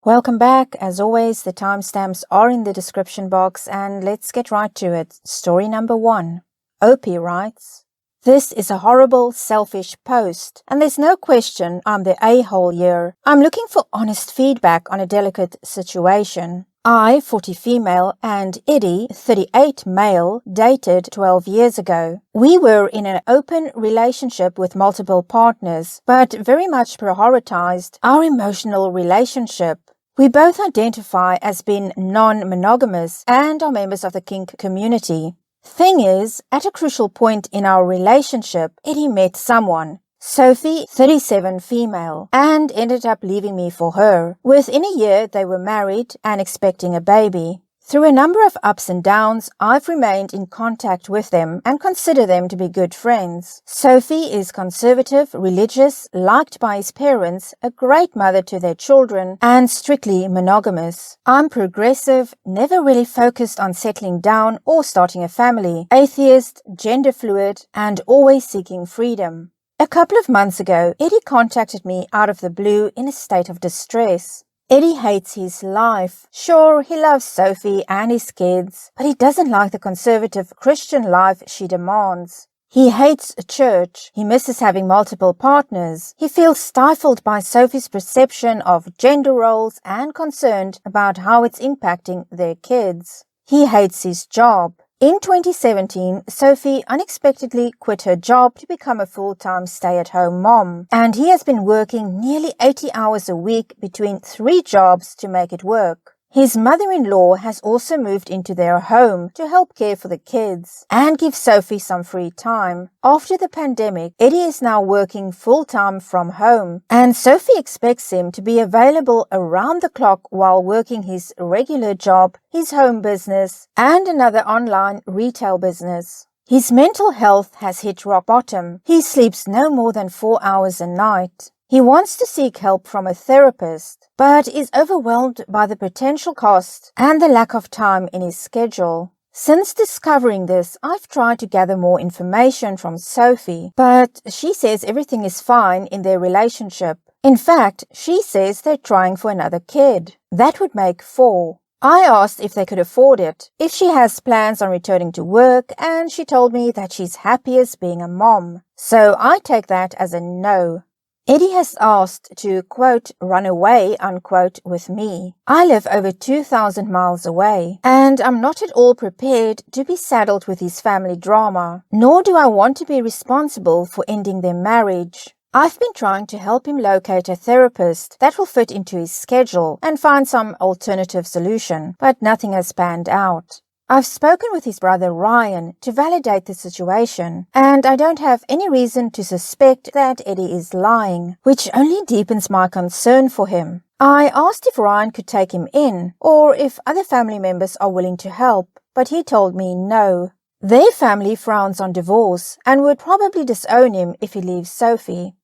Welcome back. As always, the timestamps are in the description box, and let's get right to it. Story number 1. Opie writes, "This is a horrible, selfish post, and there's no question I'm the a-hole here. I'm looking for honest feedback on a delicate situation. I, 40 female, and Eddie, 38 male, dated 12 years ago. We were in an open relationship with multiple partners, but very much prioritized our emotional relationship. We both identify as being non-monogamous and are members of the kink community. Thing is, at a crucial point in our relationship, Eddie met someone, Sophie, 37 female, and ended up leaving me for her. Within a year, they were married and expecting a baby. Through a number of ups and downs, I've remained in contact with them and consider them to be good friends. Sophie is conservative, religious, liked by his parents, a great mother to their children, and strictly monogamous. I'm progressive, never really focused on settling down or starting a family, atheist, gender fluid, and always seeking freedom. A couple of months ago, Eddie contacted me out of the blue in a state of distress. Eddie hates his life. Sure, he loves Sophie and his kids, but he doesn't like the conservative Christian life she demands. He hates church. He misses having multiple partners. He feels stifled by Sophie's perception of gender roles and concerned about how it's impacting their kids. He hates his job. In 2017, Sophie unexpectedly quit her job to become a full-time stay-at-home mom, and he has been working nearly 80 hours a week between 3 jobs to make it work. His mother-in-law has also moved into their home to help care for the kids and give Sophie some free time. After the pandemic, Eddie is now working full-time from home, and Sophie expects him to be available around the clock while working his regular job, his home business, and another online retail business. His mental health has hit rock bottom. He sleeps no more than 4 hours a night. He wants to seek help from a therapist, but is overwhelmed by the potential cost and the lack of time in his schedule. Since discovering this, I've tried to gather more information from Sophie, but she says everything is fine in their relationship. In fact, she says they're trying for another kid. That would make 4. I asked if they could afford it, if she has plans on returning to work, and she told me that she's happiest being a mom. So I take that as a no. Eddie has asked to, quote, run away, unquote, with me. I live over 2,000 miles away, and I'm not at all prepared to be saddled with his family drama, nor do I want to be responsible for ending their marriage. I've been trying to help him locate a therapist that will fit into his schedule and find some alternative solution, but nothing has panned out. I've spoken with his brother Ryan to validate the situation, and I don't have any reason to suspect that Eddie is lying, which only deepens my concern for him. I asked if Ryan could take him in, or if other family members are willing to help, but he told me no. Their family frowns on divorce and would probably disown him if he leaves Sophie.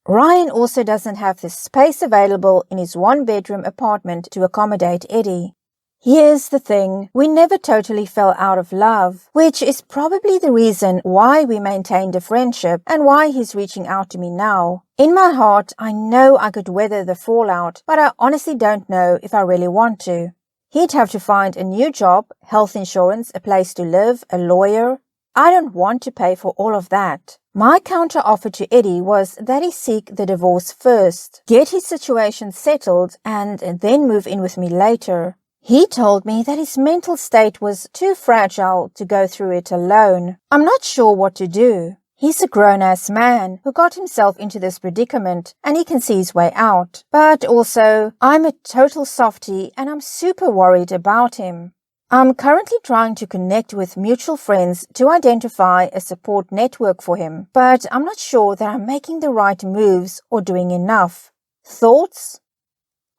Ryan also doesn't have the space available in his 1-bedroom apartment to accommodate Eddie. Here's the thing, we never totally fell out of love, which is probably the reason why we maintained a friendship and why he's reaching out to me now. In my heart, I know I could weather the fallout, but I honestly don't know if I really want to. He'd have to find a new job, health insurance, a place to live, a lawyer. I don't want to pay for all of that. My counter offer to Eddie was that he seek the divorce first, get his situation settled, and then move in with me later. He told me that his mental state was too fragile to go through it alone. I'm not sure what to do. He's a grown-ass man who got himself into this predicament and he can see his way out. But also, I'm a total softie and I'm super worried about him. I'm currently trying to connect with mutual friends to identify a support network for him, but I'm not sure that I'm making the right moves or doing enough. Thoughts?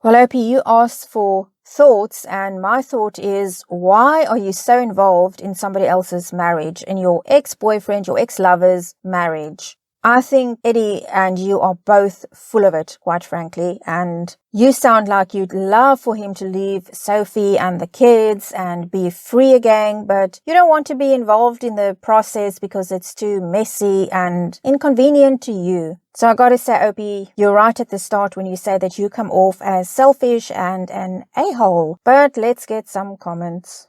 Well, Opie, you asked for thoughts, and my thought is, why are you so involved in somebody else's marriage, in your ex-boyfriend, your ex-lover's marriage? I think Eddie and you are both full of it, quite frankly, and you sound like you'd love for him to leave Sophie and the kids and be free again, but you don't want to be involved in the process because it's too messy and inconvenient to you. So I gotta say, Opie, you're right at the start when you say that you come off as selfish and an a-hole, but let's get some comments.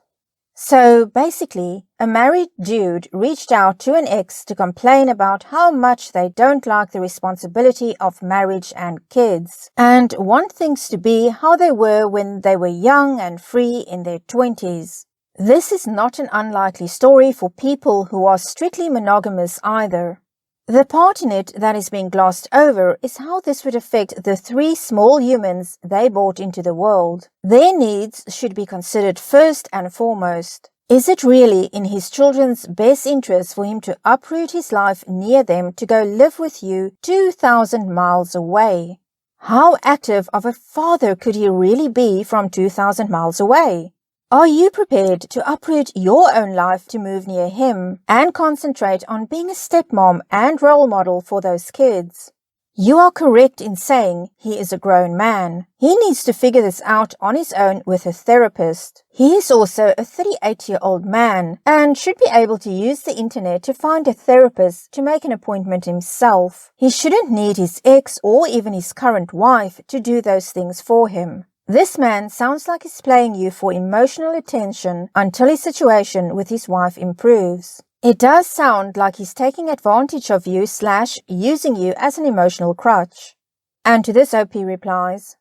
So basically, a married dude reached out to an ex to complain about how much they don't like the responsibility of marriage and kids, and want things to be how they were when they were young and free in their 20s. This is not an unlikely story for people who are strictly monogamous either. The part in it that is being glossed over is how this would affect the 3 small humans they brought into the world. Their needs should be considered first and foremost. Is it really in his children's best interest for him to uproot his life near them to go live with you 2,000 miles away? How active of a father could he really be from 2,000 miles away? Are you prepared to uproot your own life to move near him and concentrate on being a stepmom and role model for those kids? You are correct in saying he is a grown man. He needs to figure this out on his own with a therapist. He is also a 38-year-old man and should be able to use the internet to find a therapist to make an appointment himself. He shouldn't need his ex or even his current wife to do those things for him. This man sounds like he's playing you for emotional attention until his situation with his wife improves. It does sound like he's taking advantage of you / using you as an emotional crutch. And to this OP replies,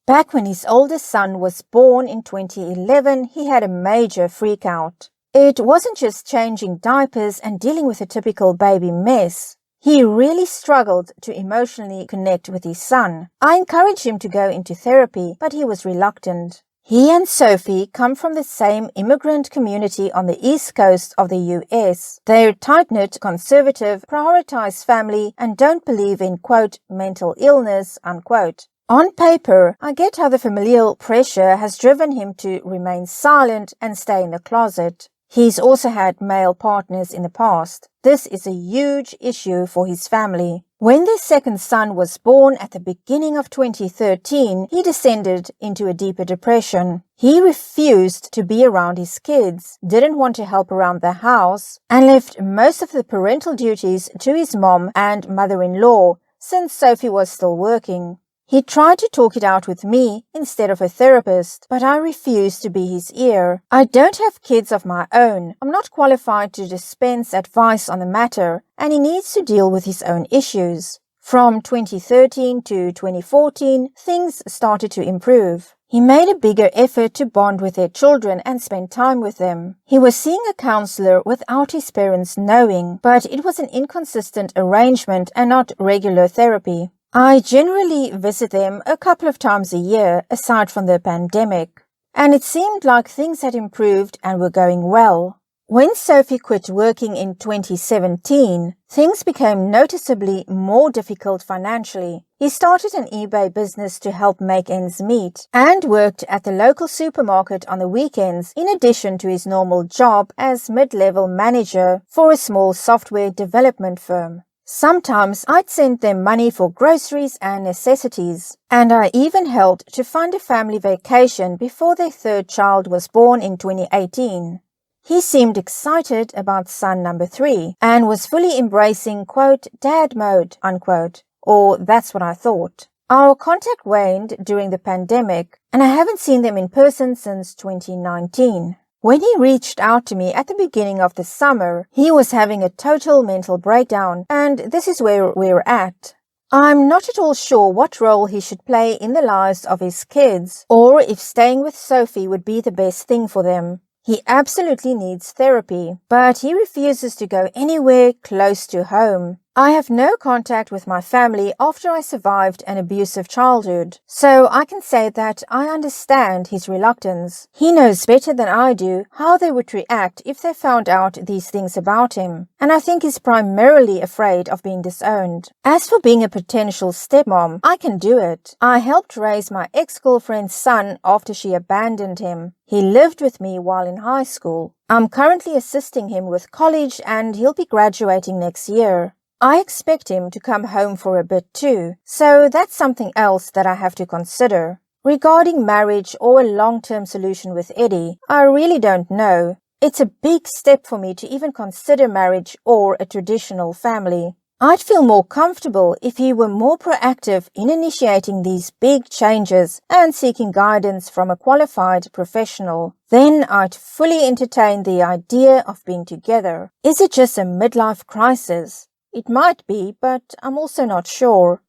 back when his oldest son was born in 2011, he had a major freak out. It wasn't just changing diapers and dealing with a typical baby mess. He really struggled to emotionally connect with his son. I encouraged him to go into therapy, but he was reluctant. He and Sophie come from the same immigrant community on the East Coast of the US. They're tight-knit, conservative, prioritize family, and don't believe in, quote, mental illness, unquote. On paper, I get how the familial pressure has driven him to remain silent and stay in the closet. He's also had male partners in the past. This is a huge issue for his family. When their second son was born at the beginning of 2013, he descended into a deeper depression. He refused to be around his kids, didn't want to help around the house, and left most of the parental duties to his mom and mother-in-law since Sophie was still working. He tried to talk it out with me instead of a therapist, but I refused to be his ear. I don't have kids of my own. I'm not qualified to dispense advice on the matter, and he needs to deal with his own issues. From 2013 to 2014, things started to improve. He made a bigger effort to bond with their children and spend time with them. He was seeing a counselor without his parents knowing, but it was an inconsistent arrangement and not regular therapy. I generally visit them a couple of times a year, aside from the pandemic, and it seemed like things had improved and were going well. When Sophie quit working in 2017, things became noticeably more difficult financially. He started an eBay business to help make ends meet and worked at the local supermarket on the weekends in addition to his normal job as mid-level manager for a small software development firm. Sometimes I'd send them money for groceries and necessities, and I even helped to fund a family vacation before their third child was born in 2018. He seemed excited about son number 3 and was fully embracing, quote, dad mode, unquote, or that's what I thought. Our contact waned during the pandemic, and I haven't seen them in person since 2019. When he reached out to me at the beginning of the summer, he was having a total mental breakdown, and this is where we're at. I'm not at all sure what role he should play in the lives of his kids, or if staying with Sophie would be the best thing for them. He absolutely needs therapy, but he refuses to go anywhere close to home. I have no contact with my family after I survived an abusive childhood, so I can say that I understand his reluctance. He knows better than I do how they would react if they found out these things about him, and I think he's primarily afraid of being disowned. As for being a potential stepmom, I can do it. I helped raise my ex-girlfriend's son after she abandoned him. He lived with me while in high school. I'm currently assisting him with college and he'll be graduating next year. I expect him to come home for a bit too, so that's something else that I have to consider. Regarding marriage or a long-term solution with Eddie, I really don't know. It's a big step for me to even consider marriage or a traditional family. I'd feel more comfortable if he were more proactive in initiating these big changes and seeking guidance from a qualified professional. Then I'd fully entertain the idea of being together. Is it just a midlife crisis? It might be, but I'm also not sure.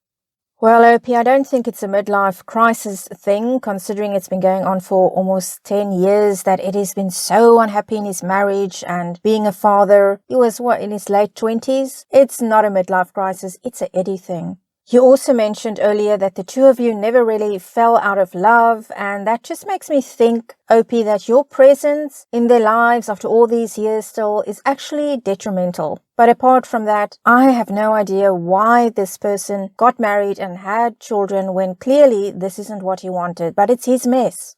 Well, Opie, I don't think it's a midlife crisis thing, considering it's been going on for almost 10 years that Eddie's been so unhappy in his marriage and being a father. He was, in his late 20s? It's not a midlife crisis, it's a Eddie thing. You also mentioned earlier that the two of you never really fell out of love, and that just makes me think, Opie, that your presence in their lives after all these years still is actually detrimental. But apart from that, I have no idea why this person got married and had children when clearly this isn't what he wanted, but it's his mess.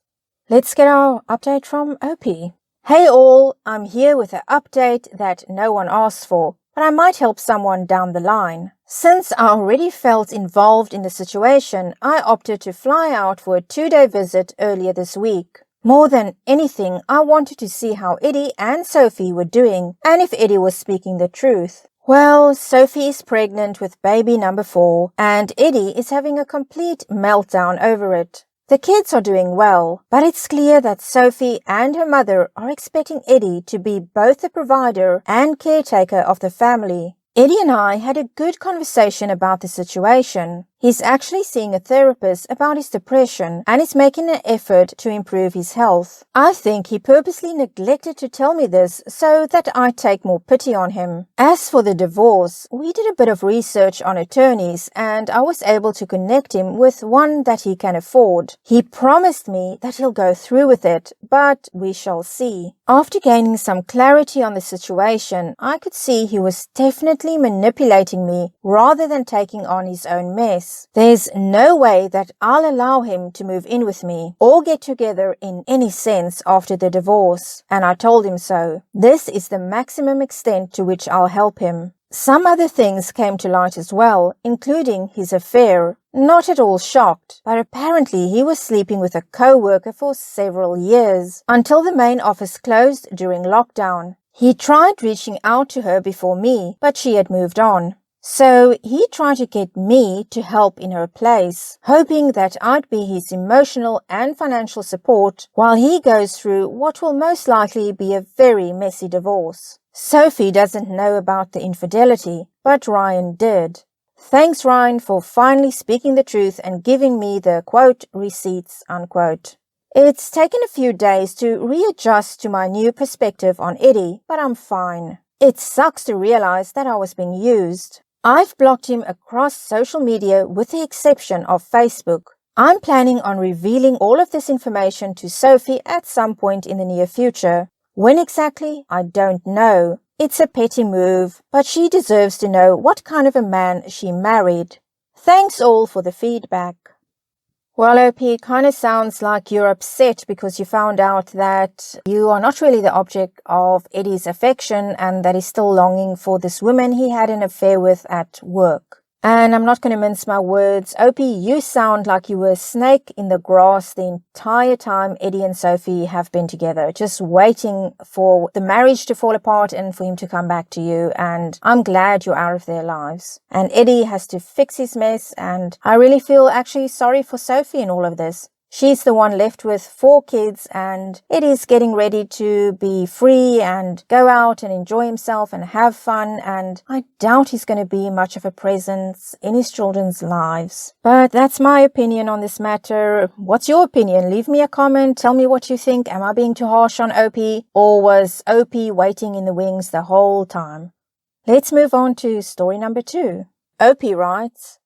Let's get our update from Opie. Hey all, I'm here with an update that no one asked for, but I might help someone down the line. Since I already felt involved in the situation, I opted to fly out for a 2-day visit earlier this week. More than anything, I wanted to see how Eddie and Sophie were doing, and if Eddie was speaking the truth. Well, Sophie is pregnant with baby number 4, and Eddie is having a complete meltdown over it. The kids are doing well, but it's clear that Sophie and her mother are expecting Eddie to be both the provider and caretaker of the family. Eddie and I had a good conversation about the situation. He's actually seeing a therapist about his depression and is making an effort to improve his health. I think he purposely neglected to tell me this so that I'd take more pity on him. As for the divorce, we did a bit of research on attorneys and I was able to connect him with one that he can afford. He promised me that he'll go through with it, but we shall see. After gaining some clarity on the situation, I could see he was definitely manipulating me rather than taking on his own mess. There's no way that I'll allow him to move in with me or get together in any sense after the divorce, and I told him so. This is the maximum extent to which I'll help him. Some other things came to light as well, including his affair. Not at all shocked, but apparently he was sleeping with a co-worker for several years, until the main office closed during lockdown. He tried reaching out to her before me, but she had moved on. So he tried to get me to help in her place, hoping that I'd be his emotional and financial support while he goes through what will most likely be a very messy divorce. Sophie doesn't know about the infidelity, but Ryan did. Thanks, Ryan, for finally speaking the truth and giving me the, quote, receipts, unquote. It's taken a few days to readjust to my new perspective on Eddie, but I'm fine. It sucks to realize that I was being used. I've blocked him across social media with the exception of Facebook. I'm planning on revealing all of this information to Sophie at some point in the near future. When exactly, I don't know. It's a petty move, but she deserves to know what kind of a man she married. Thanks all for the feedback. Well, OP, it kind of sounds like you're upset because you found out that you are not really the object of Eddie's affection and that he's still longing for this woman he had an affair with at work. And I'm not going to mince my words. OP, you sound like you were a snake in the grass the entire time Eddie and Sophie have been together, just waiting for the marriage to fall apart and for him to come back to you. And I'm glad you're out of their lives. And Eddie has to fix his mess. And I really feel actually sorry for Sophie in all of this. She's the one left with 4 kids and Eddie's getting ready to be free and go out and enjoy himself and have fun, and I doubt he's going to be much of a presence in his children's lives. But that's my opinion on this matter. What's your opinion? Leave me a comment. Tell me what you think. Am I being too harsh on OP, or was OP waiting in the wings the whole time? Let's move on to story number 2. OP writes,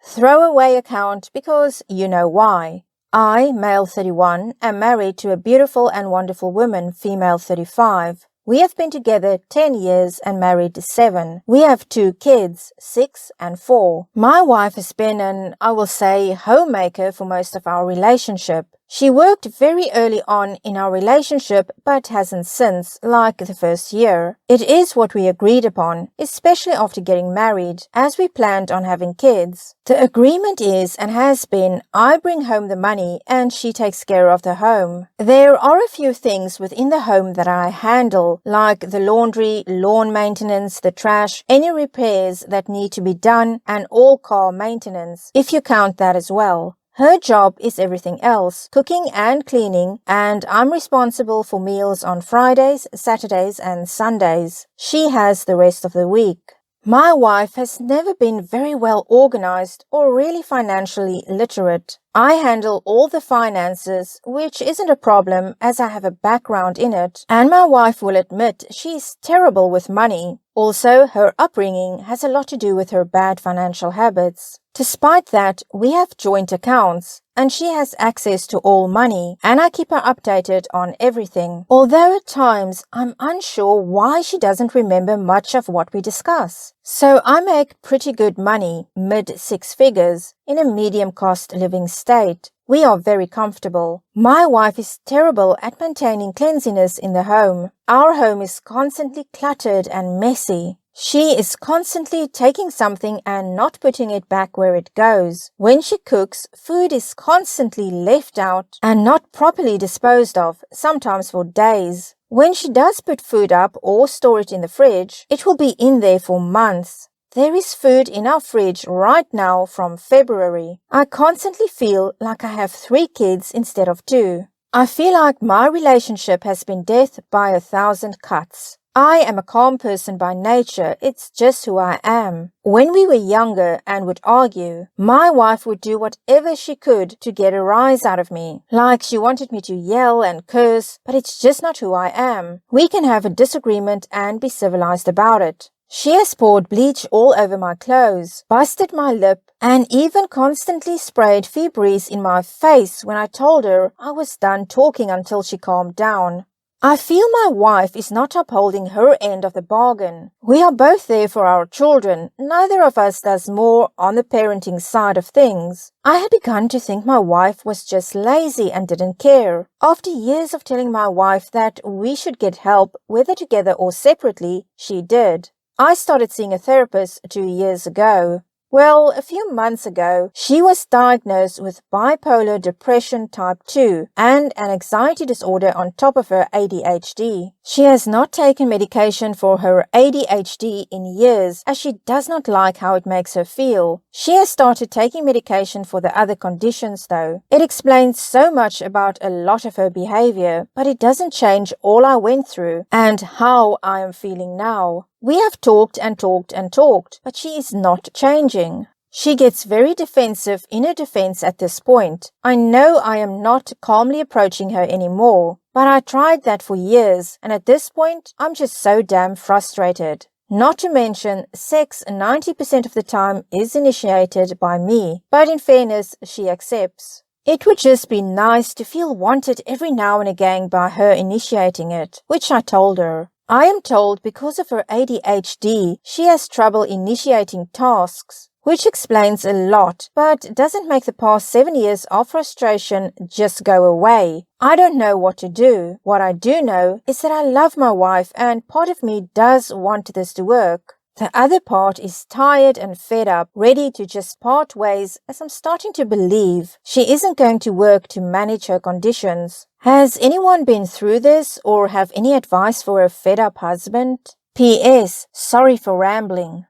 "Throwaway account because you know why. I, male 31, am married to a beautiful and wonderful woman, female 35. We have been together 10 years and married 7. We have 2 kids, 6 and 4. My wife has been an, I will say, homemaker for most of our relationship. She worked very early on in our relationship but hasn't since, like the first year. It is what we agreed upon, especially after getting married, as we planned on having kids. The agreement is and has been I bring home the money and she takes care of the home. There are a few things within the home that I handle, like the laundry, lawn maintenance, the trash, any repairs that need to be done, and all car maintenance, if you count that as well. Her job is everything else, cooking and cleaning, and I'm responsible for meals on Fridays, Saturdays, and Sundays. She has the rest of the week. My wife has never been very well organized or really financially literate. I handle all the finances, which isn't a problem as I have a background in it, and my wife will admit she's terrible with money. Also, her upbringing has a lot to do with her bad financial habits. Despite that, we have joint accounts, and she has access to all money, and I keep her updated on everything. Although at times I'm unsure why she doesn't remember much of what we discuss. So I make pretty good money, mid-six figures, in a medium cost living state. We are very comfortable. My wife is terrible at maintaining cleanliness in the home. Our home is constantly cluttered and messy. She is constantly taking something and not putting it back where it goes. When she cooks, food is constantly left out and not properly disposed of, sometimes for days. When she does put food up or store it in the fridge, it will be in there for months. There is food in our fridge right now from February. I constantly feel like I have 3 kids instead of 2. I feel like my relationship has been death by 1,000 cuts. I am a calm person by nature, it's just who I am. When we were younger and would argue, my wife would do whatever she could to get a rise out of me. Like she wanted me to yell and curse, but it's just not who I am. We can have a disagreement and be civilized about it. She has poured bleach all over my clothes, busted my lip, and even constantly sprayed Febreze in my face when I told her I was done talking until she calmed down. I feel my wife is not upholding her end of the bargain. We are both there for our children. Neither of us does more on the parenting side of things. I had begun to think my wife was just lazy and didn't care. After years of telling my wife that we should get help, whether together or separately, she did. I started seeing a therapist 2 years ago. Well, a few months ago, she was diagnosed with bipolar depression type 2 and an anxiety disorder on top of her ADHD. She has not taken medication for her ADHD in years as she does not like how it makes her feel. She has started taking medication for the other conditions though. It explains so much about a lot of her behavior, but it doesn't change all I went through and how I am feeling now. We have talked and talked and talked, but she is not changing. She gets very defensive in her defense at this point. I know I am not calmly approaching her anymore, but I tried that for years, and at this point, I'm just so damn frustrated. Not to mention, sex 90% of the time is initiated by me, but in fairness, she accepts. It would just be nice to feel wanted every now and again by her initiating it, which I told her. I am told because of her ADHD, she has trouble initiating tasks, which explains a lot, but doesn't make the past 7 years of frustration just go away. I don't know what to do. What I do know is that I love my wife and part of me does want this to work. The other part is tired and fed up, ready to just part ways as I'm starting to believe she isn't going to work to manage her conditions. Has anyone been through this or have any advice for a fed up husband? P.S. Sorry for rambling.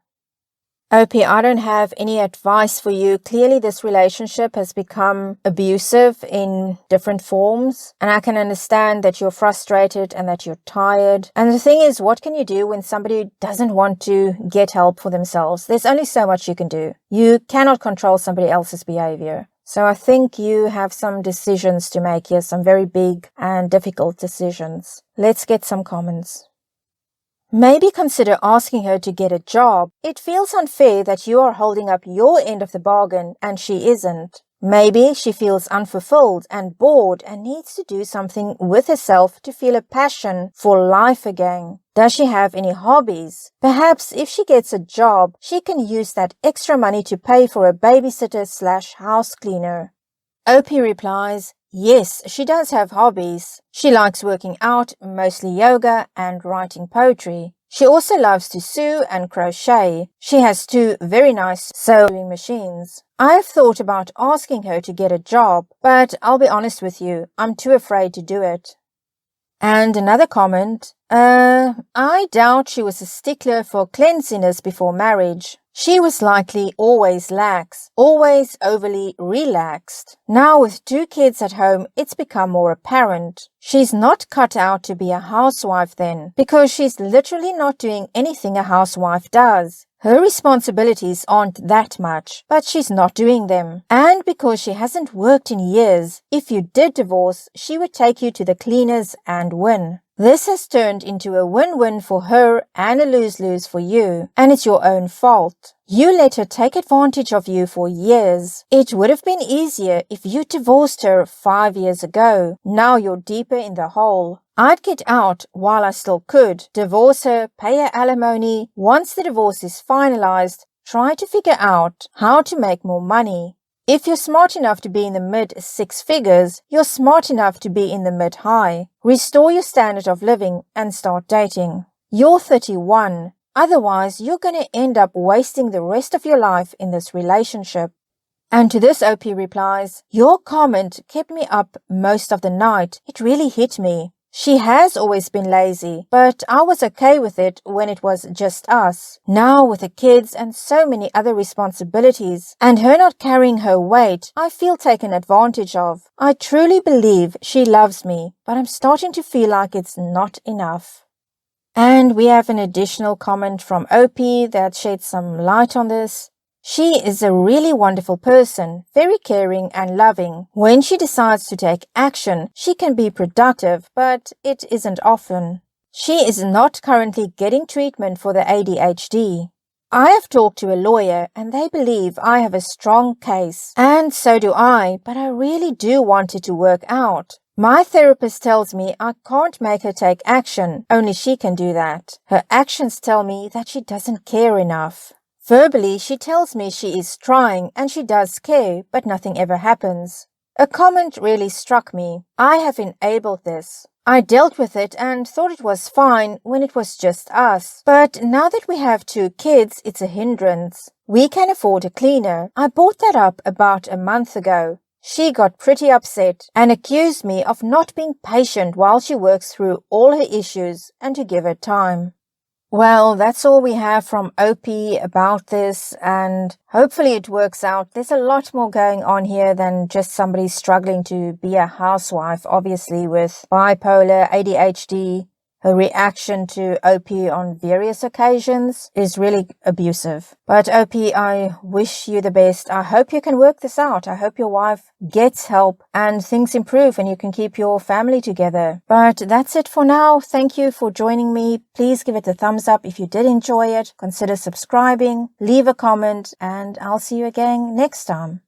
OP, I don't have any advice for you. Clearly, this relationship has become abusive in different forms, and I can understand that you're frustrated and that you're tired. And the thing is, what can you do when somebody doesn't want to get help for themselves? There's only so much you can do. You cannot control somebody else's behavior. So I think you have some decisions to make here, some very big and difficult decisions. Let's get some comments. Maybe consider asking her to get a job. It feels unfair that you are holding up your end of the bargain and she isn't. Maybe she feels unfulfilled and bored and needs to do something with herself to feel a passion for life again. Does she have any hobbies? Perhaps if she gets a job, she can use that extra money to pay for a babysitter/house cleaner. OP replies, Yes, she does have hobbies. She likes working out, mostly yoga, and writing poetry. She also loves to sew and crochet. She has 2 very nice sewing machines. I've thought about asking her to get a job, but I'll be honest with you, I'm too afraid to do it. And another comment, I doubt she was a stickler for cleanliness before marriage. She was likely always lax, always overly relaxed. Now with 2 kids at home, it's become more apparent. She's not cut out to be a housewife then, because she's literally not doing anything a housewife does. Her responsibilities aren't that much, but she's not doing them. And because she hasn't worked in years, if you did divorce, she would take you to the cleaners and win. This has turned into a win-win for her and a lose-lose for you, and it's your own fault. You let her take advantage of you for years. It would have been easier if you divorced her 5 years ago. Now you're deeper in the hole. I'd get out while I still could, divorce her, pay her alimony. Once the divorce is finalized, try to figure out how to make more money. If you're smart enough to be in the mid-6 figures, you're smart enough to be in the mid-high. Restore your standard of living and start dating. You're 31. Otherwise, you're going to end up wasting the rest of your life in this relationship. And to this, OP replies, your comment kept me up most of the night. It really hit me. She has always been lazy, but I was okay with it when it was just us. Now with the kids and so many other responsibilities, and her not carrying her weight, I feel taken advantage of. I truly believe she loves me, but I'm starting to feel like it's not enough. And we have an additional comment from OP that sheds some light on this. She is a really wonderful person, very caring and loving. When she decides to take action, she can be productive, but it isn't often. She is not currently getting treatment for the ADHD. I have talked to a lawyer and they believe I have a strong case. And so do I, but I really do want it to work out. My therapist tells me I can't make her take action, only she can do that. Her actions tell me that she doesn't care enough. Verbally, she tells me she is trying and she does care, but nothing ever happens. A comment really struck me. I have enabled this. I dealt with it and thought it was fine when it was just us. But now that we have 2 kids, it's a hindrance. We can afford a cleaner. I bought that up about a month ago. She got pretty upset and accused me of not being patient while she works through all her issues and to give her time. Well, that's all we have from OP about this, and hopefully it works out. There's a lot more going on here than just somebody struggling to be a housewife, obviously with bipolar, ADHD. Her reaction to OP on various occasions is really abusive. But OP, I wish you the best. I hope you can work this out. I hope your wife gets help and things improve and you can keep your family together. But that's it for now. Thank you for joining me. Please give it a thumbs up if you did enjoy it. Consider subscribing, leave a comment, and I'll see you again next time.